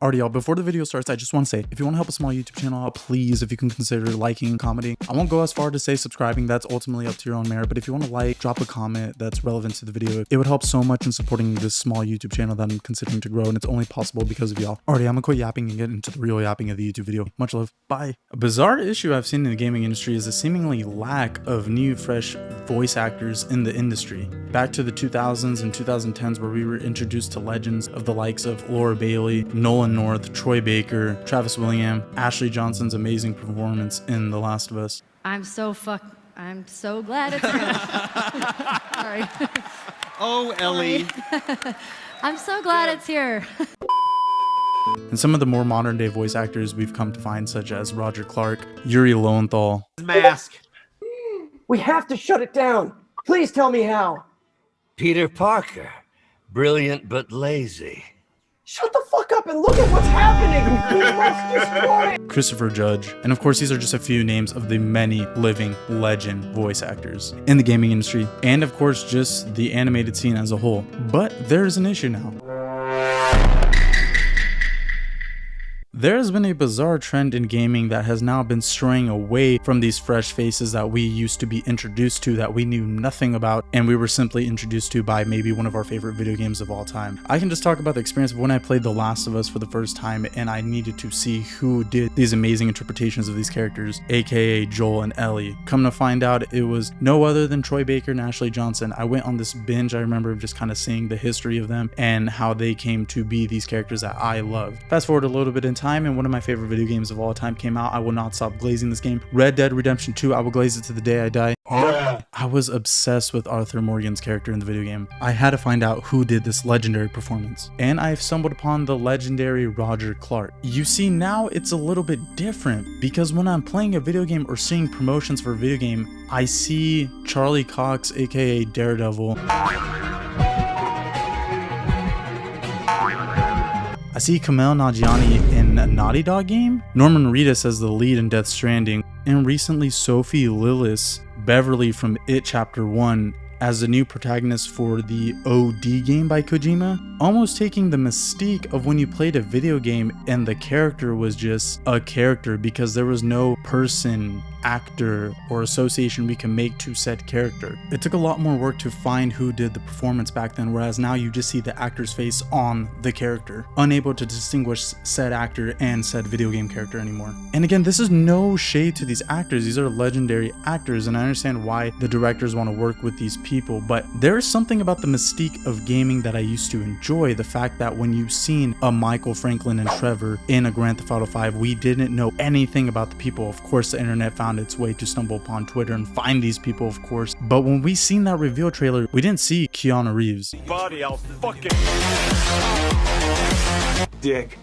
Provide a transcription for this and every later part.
Alright y'all, before the video starts, I just want to say, if you want to help a small YouTube channel out, please, if you can consider liking, commenting. I won't go as far to say subscribing, that's ultimately up to your own merit, but if you want to like, drop a comment that's relevant to the video, it would help so much in supporting this small YouTube channel that I'm considering to grow, and it's only possible because of y'all. Alrighty, I'm gonna quit yapping and get into the real yapping of the YouTube video. Much love, bye. A bizarre issue I've seen in the gaming industry is a seemingly lack of new, fresh voice actors in the industry. Back to the 2000s and 2010s where we were introduced to legends of the likes of Laura Bailey, Nolan North, Troy Baker, Travis William, Ashley Johnson's amazing performance in The Last of Us. I'm so glad it's here. Sorry. Oh, Ellie. I'm so glad it's here. And some of the more modern day voice actors we've come to find, such as Roger Clark, Yuri Lowenthal. Mask. We have to shut it down. Please tell me how. Peter Parker. Brilliant but lazy. Shut the fuck up and look at what's happening. We must destroy it. Christopher Judge, and of course these are just a few names of the many living legend voice actors in the gaming industry, and of course just the animated scene as a whole. But there's an issue now. There has been a bizarre trend in gaming that has now been straying away from these fresh faces that we used to be introduced to, that we knew nothing about, and we were simply introduced to by maybe one of our favorite video games of all time. I can just talk about the experience of when I played The Last of Us for the first time, and I needed to see who did these amazing interpretations of these characters, aka Joel and Ellie. Come to find out, it was no other than Troy Baker and Ashley Johnson. I went on this binge, I remember just kind of seeing the history of them and how they came to be these characters that I loved. Fast forward a little bit in time, and one of my favorite video games of all time came out. I will not stop glazing this game. Red Dead Redemption 2, I will glaze it to the day I die. I was obsessed with Arthur Morgan's character in the video game. I had to find out who did this legendary performance, and I've stumbled upon the legendary Roger Clark. You see, now it's a little bit different, because when I'm playing a video game or seeing promotions for a video game, I see Charlie Cox, aka Daredevil. I see Kumail Nanjiani in a Naughty Dog game, Norman Reedus as the lead in Death Stranding, and recently Sophie Lillis Beverly from It Chapter 1 as the new protagonist for the OD game by Kojima, almost taking the mystique of when you played a video game and the character was just a character because there was no person, actor, or association we can make to said character. It took a lot more work to find who did the performance back then, whereas now you just see the actor's face on the character, unable to distinguish said actor and said video game character anymore. And again, this is no shade to these actors, these are legendary actors, and I understand why the directors want to work with these people, but there is something about the mystique of gaming that I used to enjoy. The fact that when you've seen a Michael, Franklin, and Trevor in a Grand Theft Auto 5, we didn't know anything about the people. Of course, the internet found its way to stumble upon Twitter and find these people, of course, but when we seen that reveal trailer, we didn't see Keanu Reeves. Body, I'll fucking dick.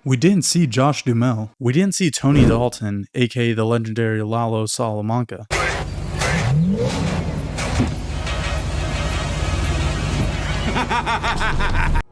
We didn't see Josh Duhamel. We didn't see Tony Dalton, aka the legendary Lalo Salamanca.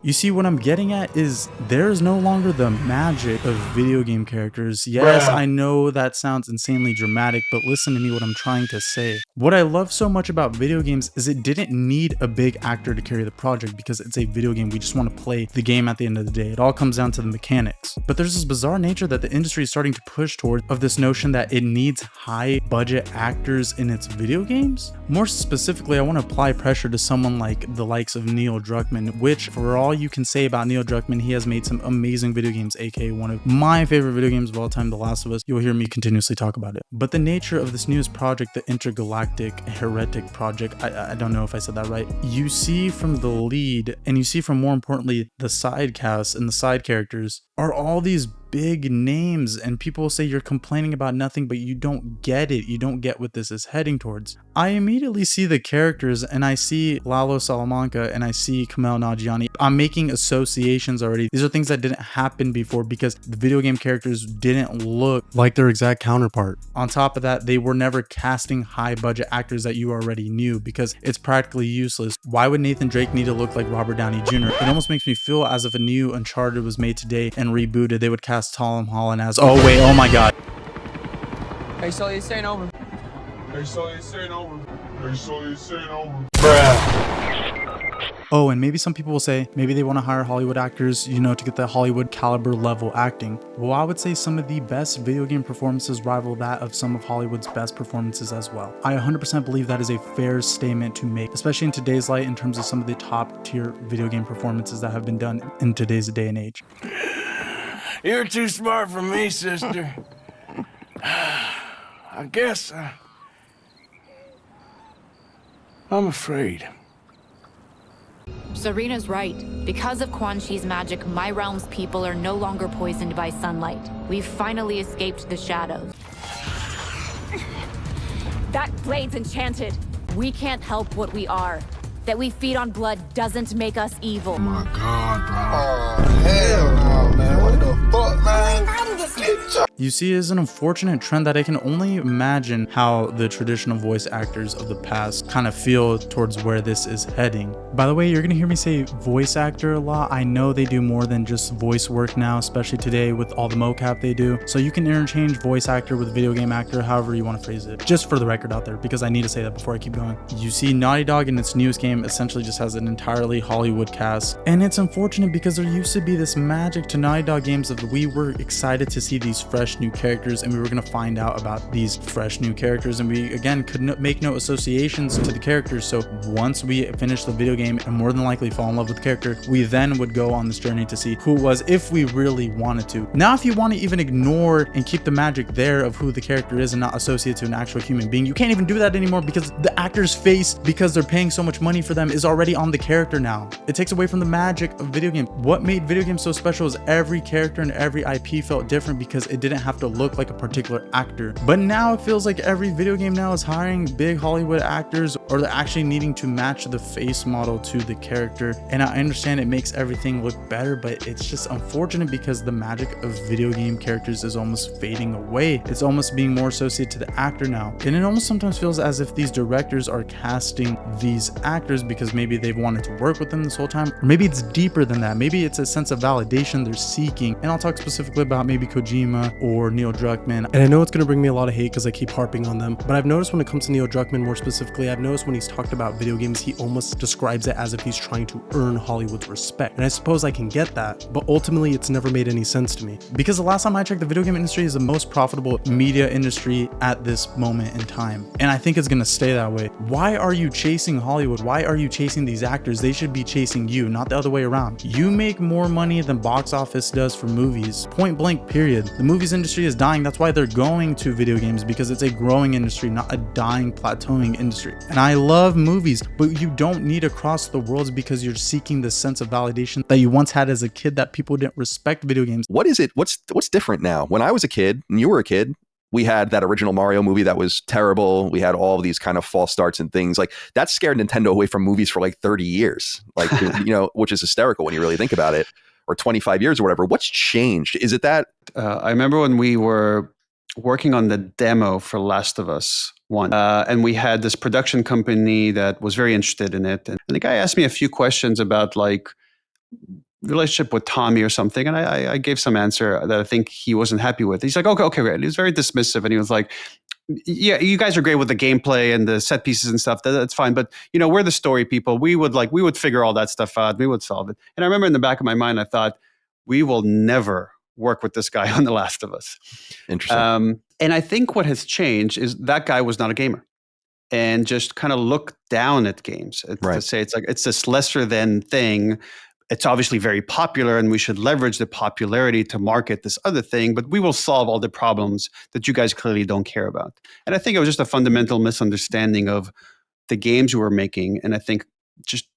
You see, what I'm getting at is there is no longer the magic of video game characters. Yes, I know that sounds insanely dramatic, but listen to me what I'm trying to say. What I love so much about video games is it didn't need a big actor to carry the project because it's a video game. We just want to play the game at the end of the day. It all comes down to the mechanics. But there's this bizarre nature that the industry is starting to push toward of this notion that it needs high budget actors in its video games. More specifically, I want to apply pressure to someone like the likes of Neil Druckmann, which for all you can say about Neil Druckmann, he has made some amazing video games, aka one of my favorite video games of all time, The Last of Us. You'll hear me continuously talk about it. But the nature of this newest project, the Intergalactic Heretic Project, I don't know if I said that right, you see from the lead, and you see from, more importantly, the side cast and the side characters, are all these big names, and people say you're complaining about nothing, but you don't get it. You don't get what this is heading towards. I immediately see the characters, and I see Lalo Salamanca, and I see Kumail Nanjiani. I'm making associations already. These are things that didn't happen before because the video game characters didn't look like their exact counterpart. On top of that, they were never casting high budget actors that you already knew because it's practically useless. Why would Nathan Drake need to look like Robert Downey Jr.? It almost makes me feel as if a new Uncharted was made today and rebooted, they would cast Tom Holland as, oh wait, oh my god. Hey, Sully, it's ain't over. Hey, Sully, it's ain't over. Hey, Sully, it's ain't over. Bruh. Oh, and maybe some people will say, maybe they want to hire Hollywood actors, you know, to get the Hollywood caliber level acting. Well, I would say some of the best video game performances rival that of some of Hollywood's best performances as well. I 100% believe that is a fair statement to make, especially in today's light in terms of some of the top tier video game performances that have been done in today's day and age. You're too smart for me, sister. I guess I'm afraid. Serena's right. Because of Quan Chi's magic, my realm's people are no longer poisoned by sunlight. We've finally escaped the shadows. That blade's enchanted. We can't help what we are. That we feed on blood doesn't make us evil. Oh my God, bro. Oh, hell no, man. What the fuck, man? You see, it's an unfortunate trend that I can only imagine how the traditional voice actors of the past kind of feel towards where this is heading. By the way, you're gonna hear me say voice actor a lot. I know they do more than just voice work now, especially today with all the mocap they do. So you can interchange voice actor with video game actor, however you want to phrase it. Just for the record out there, because I need to say that before I keep going. You see, Naughty Dog in its newest game essentially just has an entirely Hollywood cast. And it's unfortunate because there used to be this magic to Naughty Dog games of we were excited to see these fresh new characters, and we were going to find out about these fresh new characters, and we again could make no associations to the characters. So once we finished the video game and more than likely fall in love with the character, we then would go on this journey to see who it was if we really wanted to. Now if you want to even ignore and keep the magic there of who the character is and not associate to an actual human being, you can't even do that anymore because the actor's face, because they're paying so much money for them, is already on the character now. It takes away from the magic of video game. What made video games so special is every character and every IP felt different because it didn't have to look like a particular actor. But now it feels like every video game now is hiring big Hollywood actors, or they're actually needing to match the face model to the character. And I understand it makes everything look better, but it's just unfortunate because the magic of video game characters is almost fading away. It's almost being more associated to the actor now. And it almost sometimes feels as if these directors are casting these actors because maybe they've wanted to work with them this whole time, or maybe it's deeper than that. Maybe it's a sense of validation they're seeking. And I'll talk specifically about maybe Kojima or Neil Druckmann. And I know it's going to bring me a lot of hate because I keep harping on them, but I've noticed when it comes to Neil Druckmann more specifically, I've noticed when he's talked about video games, he almost describes it as if he's trying to earn Hollywood's respect. And I suppose I can get that, but ultimately it's never made any sense to me. Because the last time I checked, the video game industry is the most profitable media industry at this moment in time. And I think it's going to stay that way. Why are you chasing Hollywood? Why are you chasing these actors? They should be chasing you, not the other way around. You make more money than box office does for movies. Point blank, period. The movies industry is dying. That's why they're going to video games, because it's a growing industry, not a dying, plateauing industry. And I love movies, but you don't need to cross the worlds because you're seeking the sense of validation that you once had as a kid that people didn't respect video games. What is it? What's different now? When I was a kid and you were a kid, we had that original Mario movie that was terrible. We had all of these kind of false starts and things like that scared Nintendo away from movies for like 30 years, like, you know, which is hysterical when you really think about it, or 25 years or whatever. What's changed? Is it that? I remember when we were working on the demo for Last of Us 1, and we had this production company that was very interested in it. And the guy asked me a few questions about like relationship with Tommy or something, and I gave some answer that I think he wasn't happy with. He's like, okay, great. He was very dismissive, and he was like, yeah, you guys are great with the gameplay and the set pieces and stuff. That's fine, but you know, we're the story people. We would figure all that stuff out. We would solve it. And I remember in the back of my mind, I thought, we will never work with this guy on The Last of Us. Interesting. And I think what has changed is that guy was not a gamer, and just kind of looked down at games to say it's like it's this lesser than thing. It's obviously very popular, and we should leverage the popularity to market this other thing, but we will solve all the problems that you guys clearly don't care about. And I think it was just a fundamental misunderstanding of the games we were making, and I think just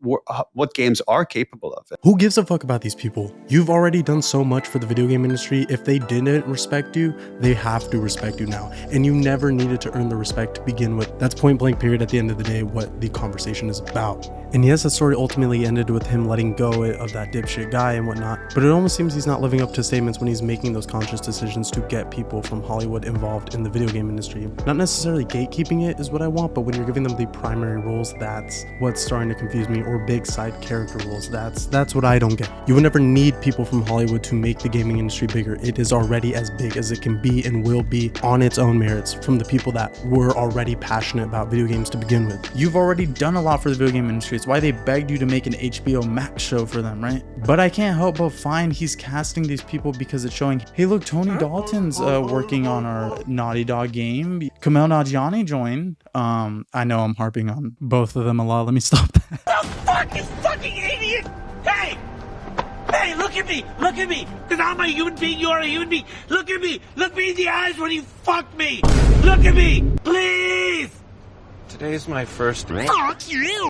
what games are capable of. Who gives a fuck about these people? You've already done so much for the video game industry. If they didn't respect you, they have to respect you now. And you never needed to earn the respect to begin with. That's point blank period at the end of the day what the conversation is about. And yes, the story ultimately ended with him letting go of that dipshit guy and whatnot, but it almost seems he's not living up to statements when he's making those conscious decisions to get people from Hollywood involved in the video game industry. Not necessarily gatekeeping it is what I want, but when you're giving them the primary roles, that's what's starting to confuse excuse me, or big side character roles. That's what I don't get. You will never need people from Hollywood to make the gaming industry bigger. It is already as big as it can be and will be on its own merits from the people that were already passionate about video games to begin with. You've already done a lot for the video game industry. It's why they begged you to make an HBO Max show for them, right? But I can't help but find he's casting these people because it's showing, hey look, Tony Dalton's working on our Naughty Dog game. Kumail Nanjiani joined. I know I'm harping on both of them a lot. Let me stop that. The fuck, you fucking idiot! Hey! Hey, look at me! Look at me! Because I'm a human being, you're a human being. Look at me! Look me in the eyes when you fuck me! Look at me! Please! Today's my first Fuck you!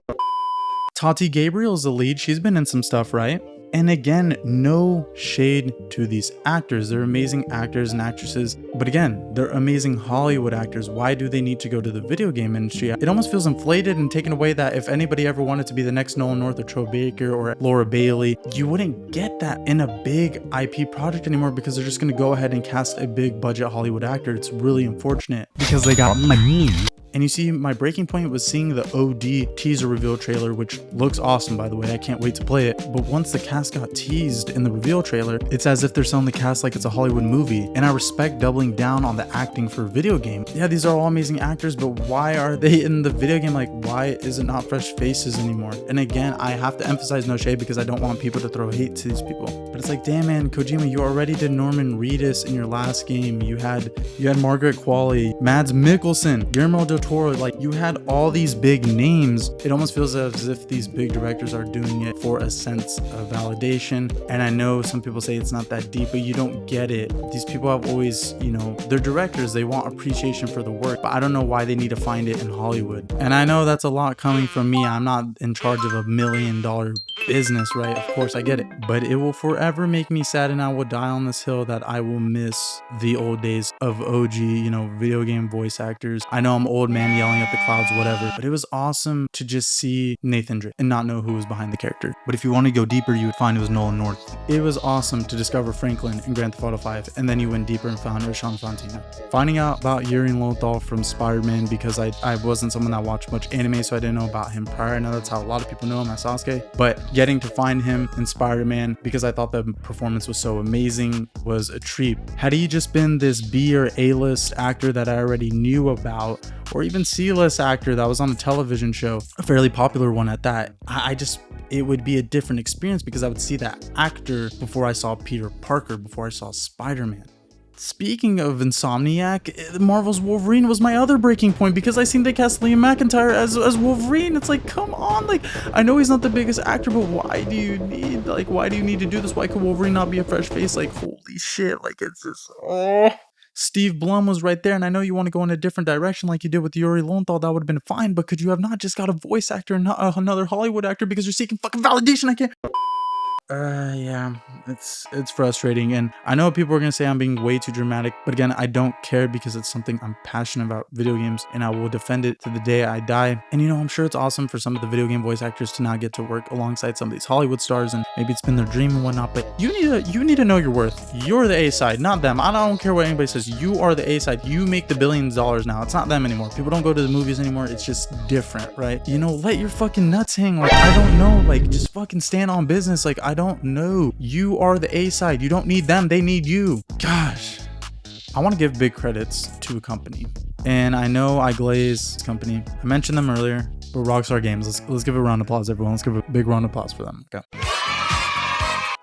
Tati Gabriel's the lead. She's been in some stuff, right? And again, no shade to these actors. They're amazing actors and actresses. But again, they're amazing Hollywood actors. Why do they need to go to the video game industry? It almost feels inflated and taken away that if anybody ever wanted to be the next Nolan North or Troy Baker or Laura Bailey, you wouldn't get that in a big IP project anymore because they're just going to go ahead and cast a big budget Hollywood actor. It's really unfortunate because they got money. And you see, my breaking point was seeing the OD teaser reveal trailer, which looks awesome, by the way. I can't wait to play it. But once the cast got teased in the reveal trailer, it's as if they're selling the cast like it's a Hollywood movie. And I respect doubling down on the acting for video game. Yeah, these are all amazing actors, but why are they in the video game? Like, why is it not fresh faces anymore? And again, I have to emphasize no shade because I don't want people to throw hate to these people. But it's like, damn man, Kojima, you already did Norman Reedus in your last game. You had Margaret Qualley, Mads Mikkelsen, Guillermo del Toro. Like, you had all these big names. It almost feels as if these big directors are doing it for a sense of validation. And I know some people say it's not that deep, but you don't get it. These people have always, you know, they're directors. They want appreciation for the work, but I don't know why they need to find it in Hollywood. And I know that's a lot coming from me. I'm not in charge of $1 million business, right? Of course, I get it. But it will forever make me sad, and I will die on this hill that I will miss the old days of OG, you know, video game voice actors. I know I'm old man yelling at the clouds, whatever, but it was awesome to just see Nathan Drake and not know who was behind the character. But if you want to go deeper, you would find it was Nolan North. It was awesome to discover Franklin in Grand Theft Auto 5, and then you went deeper and found Rashawn Fontina. Finding out about Yuri Lowenthal from Spider-Man, because I wasn't someone that watched much anime, so I didn't know about him prior. I know that's how a lot of people know him as Sasuke, but getting to find him in Spider-Man because I thought the performance was so amazing was a treat. Had he just been this B or A-list actor that I already knew about, or even C-list actor that was on a television show, a fairly popular one at that, it would be a different experience because I would see that actor before I saw Peter Parker, before I saw Spider-Man. Speaking of Insomniac, Marvel's Wolverine was my other breaking point because I seen they cast Liam McIntyre as Wolverine. It's like, come on, like, I know he's not the biggest actor, but why do you need to do this? Why could Wolverine not be a fresh face? Like, holy shit, like, it's just, oh. Steve Blum was right there, and I know you want to go in a different direction like you did with Yuri Lowenthal. That would have been fine, but could you have not just got a voice actor and not another Hollywood actor because you're seeking fucking validation? I can't. Yeah, it's frustrating, and I know people are gonna say I'm being way too dramatic, but again, I don't care because it's something I'm passionate about, video games, and I will defend it to the day I die. And you know, I'm sure it's awesome for some of the video game voice actors to not get to work alongside some of these Hollywood stars, and maybe it's been their dream and whatnot, but you need to know your worth. You're the A side, not them. I don't care what anybody says. You are the A side. You make the billions of dollars now. It's not them anymore. People don't go to the movies anymore. It's just different, right? You know, let your fucking nuts hang. Like, I don't know. Like, just fucking stand on business. Like, I don't know. You are the A side. You don't need them. They need you. Gosh. I want to give big credits to a company. And I know I glaze this company. I mentioned them earlier, but Rockstar Games. Let's give a round of applause, everyone. Let's give a big round of applause for them. Okay.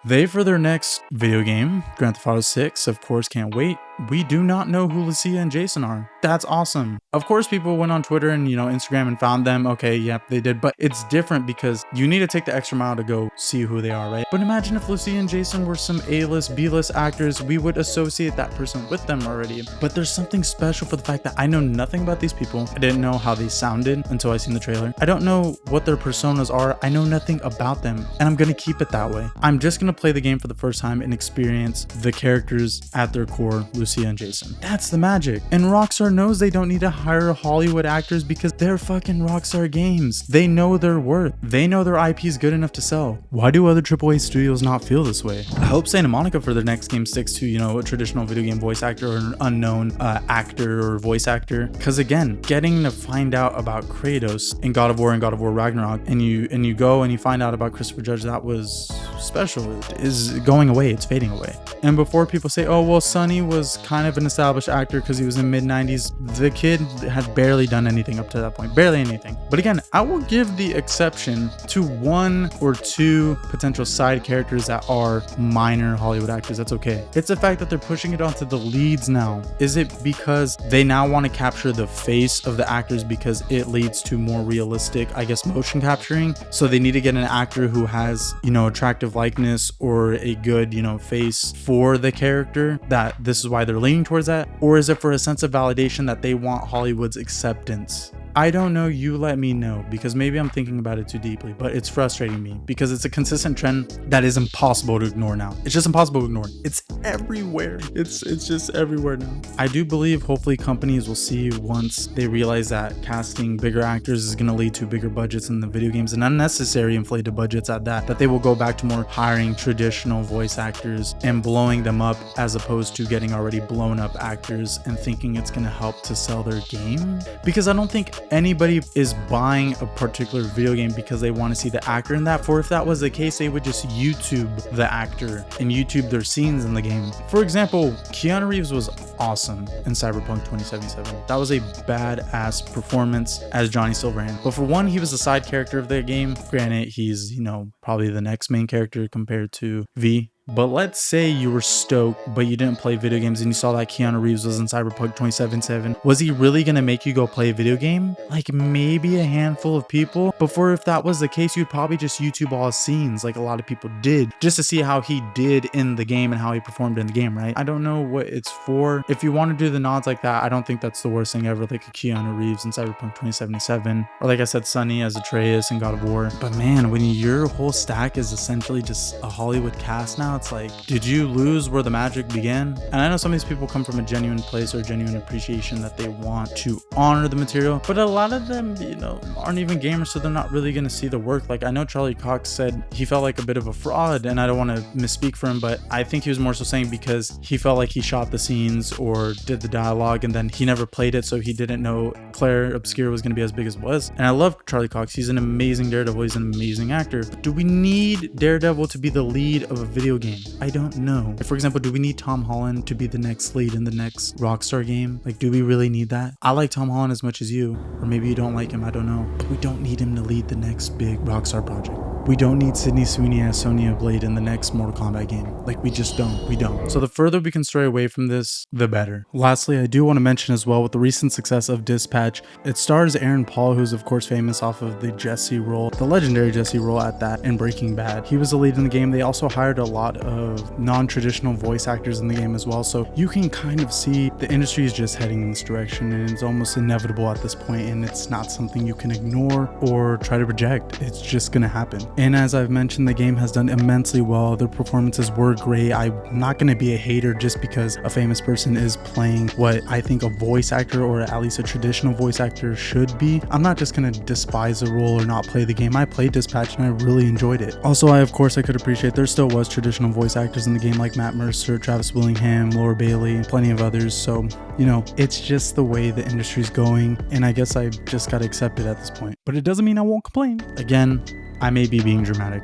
They, for their next video game, Grand Theft Auto 6, of course, can't wait. We do not know who Lucia and Jason are. That's awesome. Of course, people went on Twitter and, you know, Instagram and found them. Okay, yep, they did. But it's different because you need to take the extra mile to go see who they are, right? But imagine if Lucia and Jason were some A-list, B-list actors, we would associate that person with them already. But there's something special for the fact that I know nothing about these people. I didn't know how they sounded until I seen the trailer. I don't know what their personas are. I know nothing about them, and I'm gonna keep it that way. I'm just gonna play the game for the first time and experience the characters at their core, Lucia and Jason. That's the magic. And Rockstar knows they don't need to hire Hollywood actors because they're fucking Rockstar Games. They know their worth. They know their IP is good enough to sell. Why do other AAA studios not feel this way? I hope Santa Monica for their next game sticks to, you know, a traditional video game voice actor or an unknown actor or voice actor. Because again, getting to find out about Kratos in God of War and God of War Ragnarok, and you go and you find out about Christopher Judge, that was special. It is going away. It's fading away. And before people say, oh, well, Sonny was kind of an established actor because he was in mid-90s, the kid had barely done anything up to that point. Barely anything. But again, I will give the exception to 1 or 2 potential side characters that are minor Hollywood actors. That's okay. It's the fact that they're pushing it onto the leads now. Is it because they now want to capture the face of the actors because it leads to more realistic, I guess, motion capturing? So they need to get an actor who has, you know, attractive likeness or a good, you know, face for the character, that this is why they're leaning towards that? Or is it for a sense of validation that they want Hollywood's acceptance? I don't know, you let me know, because maybe I'm thinking about it too deeply, but it's frustrating me because it's a consistent trend that is impossible to ignore now. It's just impossible to ignore. It's everywhere. It's just everywhere now. I do believe hopefully companies will see once they realize that casting bigger actors is going to lead to bigger budgets in the video games and unnecessary inflated budgets at that they will go back to more hiring traditional voice actors and blowing them up as opposed to getting already blown up actors and thinking it's going to help to sell their game. Because I don't think anybody is buying a particular video game because they want to see the actor in that. For if that was the case, they would just YouTube the actor and YouTube their scenes in the game. For example, Keanu Reeves was awesome in Cyberpunk 2077. That was a badass performance as Johnny Silverhand. But for one, he was a side character of the game. Granted, he's, you know, probably the next main character compared to V. But let's say you were stoked, but you didn't play video games and you saw that Keanu Reeves was in Cyberpunk 2077. Was he really going to make you go play a video game? Like maybe a handful of people. But for if that was the case, you'd probably just YouTube all his scenes like a lot of people did, just to see how he did in the game and how he performed in the game, right? I don't know what it's for. If you want to do the nods like that, I don't think that's the worst thing ever, like a Keanu Reeves in Cyberpunk 2077. Or like I said, Sonny as Atreus in God of War. But man, when your whole stack is essentially just a Hollywood cast now, it's like, did you lose where the magic began? And I know some of these people come from a genuine place or genuine appreciation that they want to honor the material, but a lot of them, you know, aren't even gamers, so they're not really going to see the work. Like I know Charlie Cox said he felt like a bit of a fraud, and I don't want to misspeak for him, but I think he was more so saying because he felt like he shot the scenes or did the dialogue and then he never played it, so he didn't know Claire Obscura was going to be as big as it was. And I love Charlie Cox. He's an amazing Daredevil. He's an amazing actor. But do we need Daredevil to be the lead of a video game? I don't know. For example, do we need Tom Holland to be the next lead in the next Rockstar game? Like, do we really need that? I like Tom Holland as much as you, or maybe you don't like him, I don't know. But we don't need him to lead the next big Rockstar project. We don't need Sydney Sweeney as Sonya Blade in the next Mortal Kombat game. Like, we just don't. We don't. So the further we can stray away from this, the better. Lastly, I do want to mention as well, with the recent success of Dispatch, it stars Aaron Paul, who's of course famous off of the Jesse role, the legendary Jesse role at that in Breaking Bad. He was the lead in the game. They also hired a lot of non-traditional voice actors in the game as well. So you can kind of see the industry is just heading in this direction, and it's almost inevitable at this point, and it's not something you can ignore or try to reject. It's just going to happen. And as I've mentioned, the game has done immensely well. Their performances were great. I'm not going to be a hater just because a famous person is playing what I think a voice actor, or at least a traditional voice actor, should be. I'm not just going to despise the role or not play the game. I played Dispatch and I really enjoyed it. Also, of course, I could appreciate there still was traditional voice actors in the game like Matt Mercer, Travis Willingham, Laura Bailey, plenty of others. So, you know, it's just the way the industry's going, and I guess I just got to accept it at this point. But it doesn't mean I won't complain. Again, I may be being dramatic.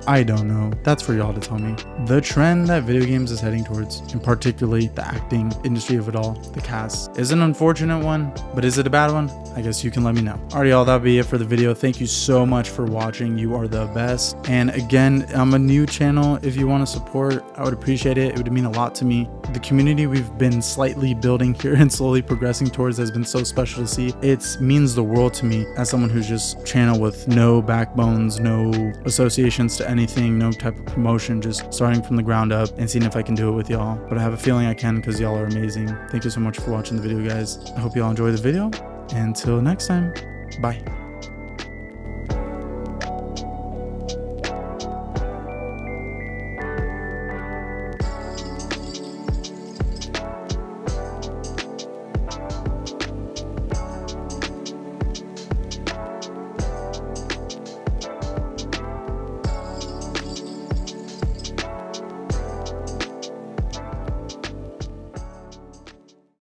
I don't know. That's for y'all to tell me. The trend that video games is heading towards, and particularly the acting industry of it all, the cast, is an unfortunate one, but is it a bad one? I guess you can let me know. Alright y'all, that'll be it for the video. Thank you so much for watching. You are the best. And again, I'm a new channel. If you want to support, I would appreciate it. It would mean a lot to me. The community we've been slightly building here and slowly progressing towards has been so special to see. It means the world to me as someone who's just channel with no backbones, no associations to anything, no type of promotion, just starting from the ground up and seeing if I can do it with y'all. But I have a feeling I can because y'all are amazing. Thank you so much for watching the video, guys. I hope y'all enjoy the video. Until next time, bye.